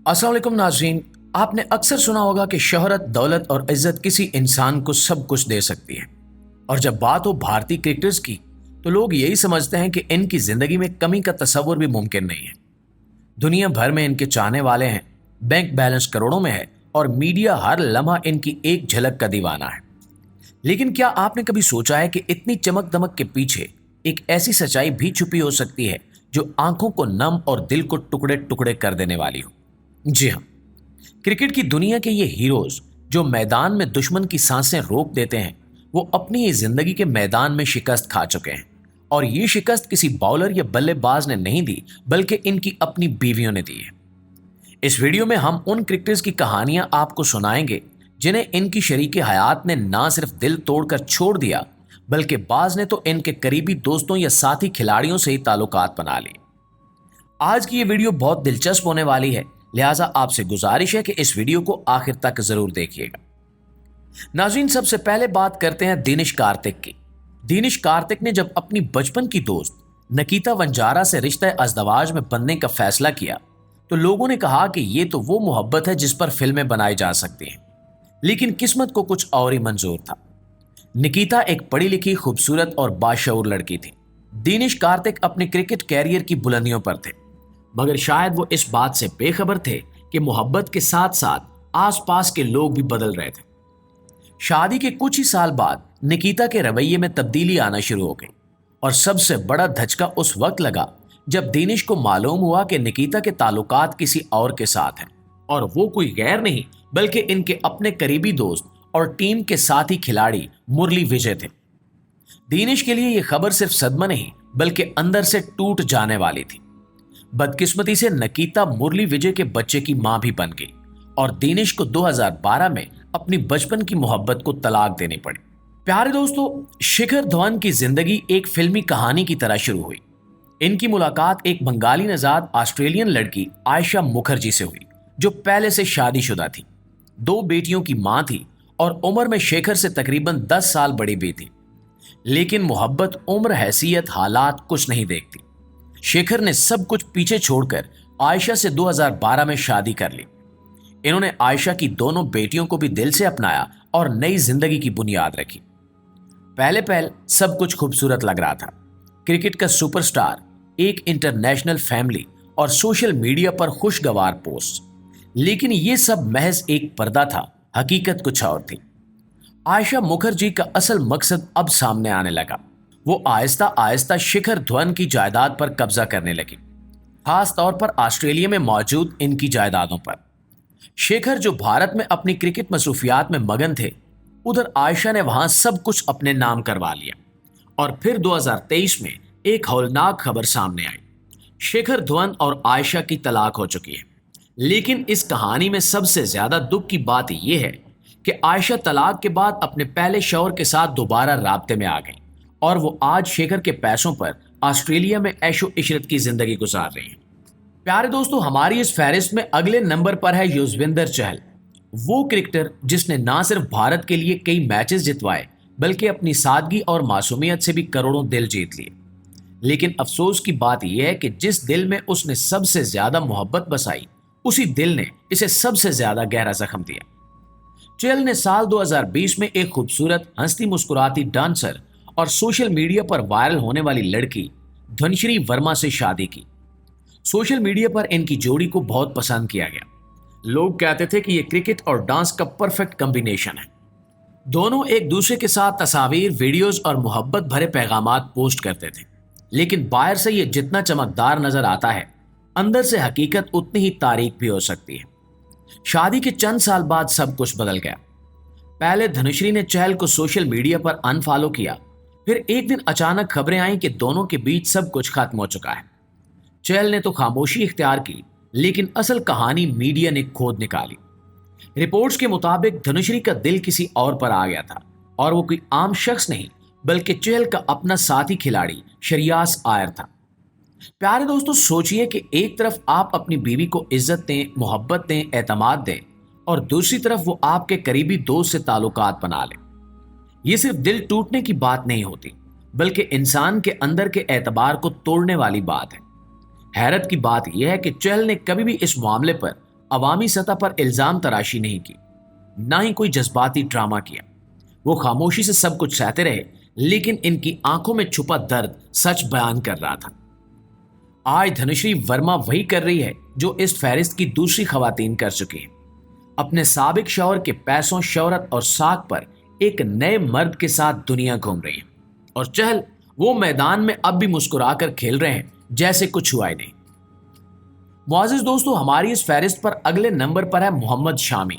अस्सलाम वालेकुम नाज़रीन। आपने अक्सर सुना होगा कि शोहरत, दौलत और इज्जत किसी इंसान को सब कुछ दे सकती है। और जब बात हो भारतीय क्रिकेटर्स की तो लोग यही समझते हैं कि इनकी जिंदगी में कमी का तस्वुर भी मुमकिन नहीं है। दुनिया भर में इनके चाहने वाले हैं, बैंक बैलेंस करोड़ों में है और मीडिया हर लम्हा इनकी एक झलक का दीवाना है। लेकिन क्या आपने कभी सोचा है कि इतनी चमक दमक के पीछे एक ऐसी सच्चाई भी छुपी हो सकती है जो आंखों को नम और दिल को टुकड़े टुकड़े कर देने वाली हो? जी हाँ, क्रिकेट की दुनिया के ये हीरोज जो मैदान में दुश्मन की सांसें रोक देते हैं, वो अपनी ही जिंदगी के मैदान में शिकस्त खा चुके हैं। और ये शिकस्त किसी बॉलर या बल्लेबाज ने नहीं दी, बल्कि इनकी अपनी बीवियों ने दी है। इस वीडियो में हम उन क्रिकेटर्स की कहानियां आपको सुनाएंगे जिन्हें इनकी शरीके हयात ने ना सिर्फ दिल तोड़कर छोड़ दिया, बल्कि बाज ने तो इनके करीबी दोस्तों या साथी खिलाड़ियों से ही ताल्लुकात बना लिए। आज की ये वीडियो बहुत दिलचस्प होने वाली है, लिहाजा आपसे गुजारिश है कि इस वीडियो को आखिर तक जरूर देखिएगा। नाज़रीन, सबसे पहले बात करते हैं दिनेश कार्तिक की। दिनेश कार्तिक ने जब अपनी बचपन की दोस्त नकीता वंजारा से रिश्ता अज़दवाज में बनने का फैसला किया तो लोगों ने कहा कि ये तो वो मोहब्बत है जिस पर फिल्में बनाई जा सकती हैं। लेकिन किस्मत को कुछ और ही मंजूर था। निकिता एक पढ़ी लिखी, खूबसूरत और बाशऊर लड़की थी। दिनेश कार्तिक अपने क्रिकेट कैरियर की बुलंदियों पर थे, मगर शायद वो इस बात से बेखबर थे कि मोहब्बत के साथ साथ आसपास के लोग भी बदल रहे थे। शादी के कुछ ही साल बाद निकिता के रवैये में तब्दीली आना शुरू हो गई और सबसे बड़ा धचका उस वक्त लगा जब दिनेश को मालूम हुआ कि निकिता के ताल्लुकात किसी और के साथ हैं, और वो कोई गैर नहीं बल्कि इनके अपने करीबी दोस्त और टीम के साथी खिलाड़ी मुरली विजय थे। दिनेश के लिए यह खबर सिर्फ सदमा नहीं बल्कि अंदर से टूट जाने वाली थी। बदकिस्मती से नकीता मुरली विजय के बच्चे की मां भी बन गई और दिनेश को 2012 में अपनी बचपन की मोहब्बत को तलाक देनी पड़ी। प्यारे दोस्तों, शिखर धवन की जिंदगी एक फिल्मी कहानी की तरह शुरू हुई। इनकी मुलाकात एक बंगाली नजाद ऑस्ट्रेलियन लड़की आयशा मुखर्जी से हुई जो पहले से शादीशुदा थी, 2 बेटियों की मां थी और उम्र में शेखर से तकरीबन 10 साल बड़ी भी थी। लेकिन मोहब्बत उम्र, हैसियत, हालात कुछ नहीं देखती। शेखर ने सब कुछ पीछे छोड़कर आयशा से 2012 में शादी कर ली। इन्होंने आयशा की दोनों बेटियों को भी दिल से अपनाया और नई जिंदगी की बुनियाद रखी। पहले पहल सब कुछ खूबसूरत लग रहा था। क्रिकेट का सुपरस्टार, एक इंटरनेशनल फैमिली और सोशल मीडिया पर खुशगवार पोस्ट। लेकिन यह सब महज एक पर्दा था, हकीकत कुछ और थी। आयशा मुखर्जी का असल मकसद अब सामने आने लगा। वो आहिस्ता आहिस्ता शिखर धवन की जायदाद पर कब्जा करने लगी, खास तौर पर ऑस्ट्रेलिया में मौजूद इनकी जायदादों पर। शेखर जो भारत में अपनी क्रिकेट मसरूफियात में मगन थे, उधर आयशा ने वहां सब कुछ अपने नाम करवा लिया। और फिर 2023 में एक हौलनाक खबर सामने आई। शेखर धवन और आयशा की तलाक हो चुकी है। लेकिन इस कहानी में सबसे ज्यादा दुख की बात यह है कि आयशा तलाक के बाद अपने पहले शौहर के साथ दोबारा राब्ते में आ गई और वो आज शेखर के पैसों पर ऑस्ट्रेलिया में ऐशो इशरत की जिंदगी गुजार रही हैं। प्यारे दोस्तों, हमारी इस फहरिस्त में अगले नंबर पर है युजवेंद्र चहल, वो क्रिकेटर जिसने ना सिर्फ भारत के लिए कई मैचेस जितवाए बल्कि अपनी सादगी और मासूमियत से भी करोड़ों दिल जीत लिए। लेकिन अफसोस की बात यह है कि जिस दिल में उसने सबसे ज्यादा मोहब्बत बसाई, उसी दिल ने इसे सबसे ज्यादा गहरा जख्म दिया। चहल ने साल 2020 में एक खूबसूरत, हंसती मुस्कुराती डांसर और सोशल मीडिया पर वायरल होने वाली लड़की धनश्री वर्मा से शादी की। सोशल मीडिया पर इनकी जोड़ी को बहुत पसंद किया गया। लोग कहते थे कि यह क्रिकेट और डांस का परफेक्ट कॉम्बिनेशन है। दोनों एक दूसरे के साथ तस्वीर, वीडियोस और मोहब्बत भरे पैगामात पोस्ट करते थे। लेकिन बाहर से यह जितना चमकदार नजर आता है, अंदर से हकीकत उतनी ही तारीक भी हो सकती है। शादी के चंद साल बाद सब कुछ बदल गया। पहले धनुश्री ने चहल को सोशल मीडिया पर अनफॉलो किया, फिर एक दिन अचानक खबरें आई कि दोनों के बीच सब कुछ खत्म हो चुका है। चहल ने तो खामोशी इख्तियार की, लेकिन असल कहानी मीडिया ने खोद निकाली। रिपोर्ट्स के मुताबिक धनुश्री का दिल किसी और पर आ गया था और वो कोई आम शख्स नहीं बल्कि चहल का अपना साथी खिलाड़ी शरियास आयर था। प्यारे दोस्तों, सोचिए कि एक तरफ आप अपनी बीवी को इज्जत दें, मोहब्बत दें, एतमाद दें और दूसरी तरफ वो आपके करीबी दोस्त से ताल्लुकात बना ले। ये सिर्फ दिल टूटने की बात नहीं होती बल्कि इंसान के अंदर के एतबार को तोड़ने वाली बात है। हैरत की बात यह है कि चहल ने कभी भी इस मामले पर عوامی سطح پر الزام تراشی نہیں کی، نہ ہی کوئی جذباتی ڈرامہ کیا۔ وہ خاموشی سے سب کچھ سہتے رہے، لیکن ان کی آنکھوں میں چھپا درد سچ بیان کر رہا تھا۔ آج دھنشری ورما وہی کر رہی ہے جو اس فہرست کی دوسری خواتین کر چکی ہیں۔ اپنے سابق شوہر کے پیسوں، شہرت اور ساکھ پر ایک نئے مرد کے ساتھ دنیا گھوم رہی ہیں، اور چہل وہ میدان میں اب بھی مسکرا کر کھیل رہے ہیں جیسے کچھ ہوا ہی نہیں۔ معزز دوستو، ہماری اس فہرست پر اگلے نمبر پر ہے محمد شامی،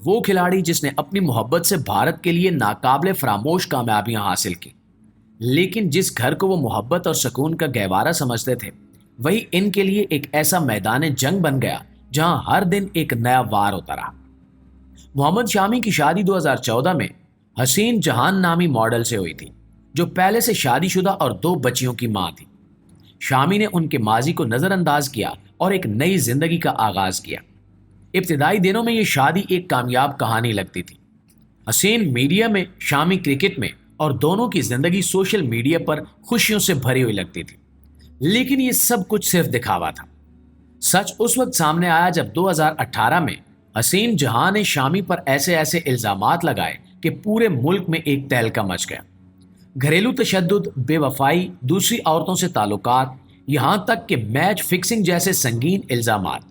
وہ کھلاڑی جس نے اپنی محبت سے بھارت کے لیے ناقابل فراموش کامیابیاں حاصل کی، لیکن جس گھر کو وہ محبت اور سکون کا گہوارہ سمجھتے تھے وہی ان کے لیے ایک ایسا میدان جنگ بن گیا جہاں ہر دن ایک نیا وار ہوتا رہا۔ محمد شامی کی شادی 2014 میں حسین جہان نامی ماڈل سے ہوئی تھی، جو پہلے سے شادی شدہ اور 2 بچیوں کی ماں تھی۔ شامی نے ان کے ماضی کو نظر انداز کیا اور ایک نئی زندگی کا آغاز کیا۔ ابتدائی دنوں میں یہ شادی ایک کامیاب کہانی لگتی تھی۔ حسین میڈیا میں، شامی کرکٹ میں، اور دونوں کی زندگی سوشل میڈیا پر خوشیوں سے بھری ہوئی لگتی تھی، لیکن یہ سب کچھ صرف دکھاوا تھا۔ سچ اس وقت سامنے آیا جب 2018 میں حسین جہاں نے شامی پر ایسے الزامات لگائے کہ پورے ملک میں ایک تہلکہ مچ گیا۔ گھریلو تشدد، بے وفائی، دوسری عورتوں سے تعلقات، یہاں تک کہ میچ فکسنگ جیسے سنگین الزامات،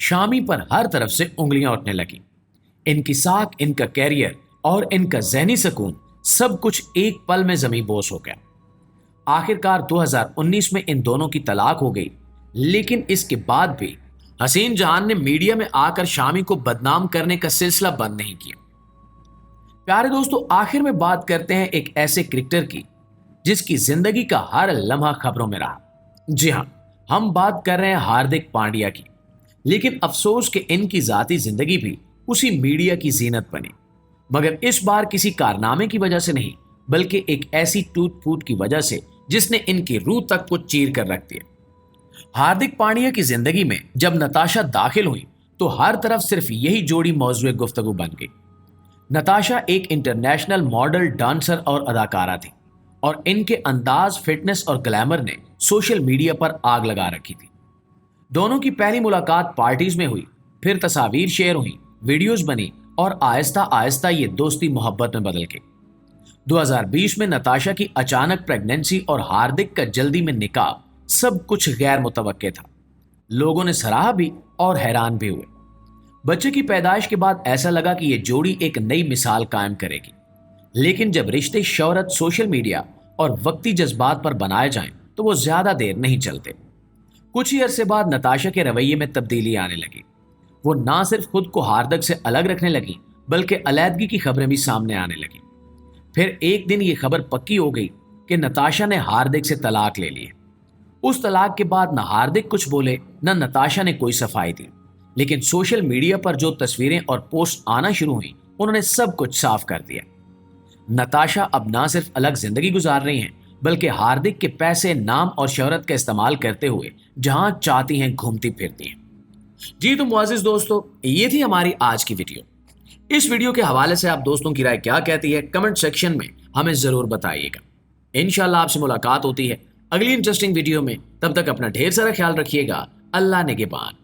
شامی پر ہر طرف سے انگلیاں اٹھنے لگیں۔ ان کی ساکھ، ان کا کیریئر اور ان کا ذہنی سکون، سب کچھ ایک پل میں زمیں بوس ہو گیا۔ آخرکار 2019 میں ان دونوں کی طلاق ہو گئی، لیکن اس کے بعد بھی حسین جہان نے میڈیا میں آ کر شامی کو بدنام کرنے کا سلسلہ بند نہیں کیا۔ پیارے دوستو، آخر میں بات کرتے ہیں ایک ایسے کرکٹر کی جس کی زندگی کا ہر لمحہ خبروں میں رہا۔ جی ہاں، ہم بات کر رہے ہیں ہاردک پانڈیا کی، لیکن افسوس کہ ان کی ذاتی زندگی بھی اسی میڈیا کی زینت بنی، مگر اس بار کسی کارنامے کی وجہ سے نہیں، بلکہ ایک ایسی ٹوٹ پھوٹ کی وجہ سے جس نے ان کی روح تک کو چیر کر رکھ دیا۔ ہاردک پانڈیا کی زندگی میں جب نتاشا داخل ہوئی تو ہر طرف صرف یہی جوڑی موضوع گفتگو بن گئی۔ نتاشا ایک انٹرنیشنل ماڈل، ڈانسر اور اداکارہ تھی، اور ان کے انداز، فٹنس اور گلیمر نے سوشل میڈیا پر آگ لگا رکھی تھی۔ دونوں کی پہلی ملاقات پارٹیز میں ہوئی، پھر تصاویر شیئر ہوئیں، ویڈیوز بنی، اور آہستہ آہستہ یہ دوستی محبت میں بدل گئی۔ 2020 میں نتاشا کی اچانک پریگننسی اور ہاردک کا جلدی میں نکاح سب کچھ غیر متوقع تھا۔ لوگوں نے سراہا بھی اور حیران بھی ہوئے۔ بچے کی پیدائش کے بعد ایسا لگا کہ یہ جوڑی ایک نئی مثال قائم کرے گی، لیکن جب رشتے شہرت، سوشل میڈیا اور وقتی جذبات پر بنائے جائیں تو وہ زیادہ دیر نہیں چلتے۔ کچھ ہی عرصے بعد نتاشا کے رویے میں تبدیلی آنے لگی۔ وہ نہ صرف خود کو ہاردک سے الگ رکھنے لگی، بلکہ علیحدگی کی خبریں بھی سامنے آنے لگیں۔ پھر ایک دن یہ خبر پکی ہو گئی کہ نتاشا نے ہاردک سے طلاق لے لی ہے۔ اس طلاق کے بعد نہ ہاردک کچھ بولے، نہ نتاشا نے کوئی صفائی دی، لیکن سوشل میڈیا پر جو تصویریں اور پوسٹ آنا شروع ہوئیں انہوں نے سب کچھ صاف کر دیا۔ نتاشا اب نہ صرف الگ زندگی گزار رہی ہیں، بلکہ ہاردک کے پیسے، نام اور شہرت کا استعمال کرتے ہوئے جہاں چاہتی ہیں گھومتی پھرتی ہیں۔ جی تو معزز دوستو، یہ تھی ہماری آج کی ویڈیو۔ اس ویڈیو کے حوالے سے آپ دوستوں کی رائے کیا کہتی ہے، کمنٹ سیکشن میں ہمیں ضرور بتائیے گا۔ انشاءاللہ آپ سے ملاقات ہوتی ہے اگلی انٹرسٹنگ ویڈیو میں۔ تب تک اپنا ڈھیر سارا خیال رکھیے گا۔ اللہ نگہبان۔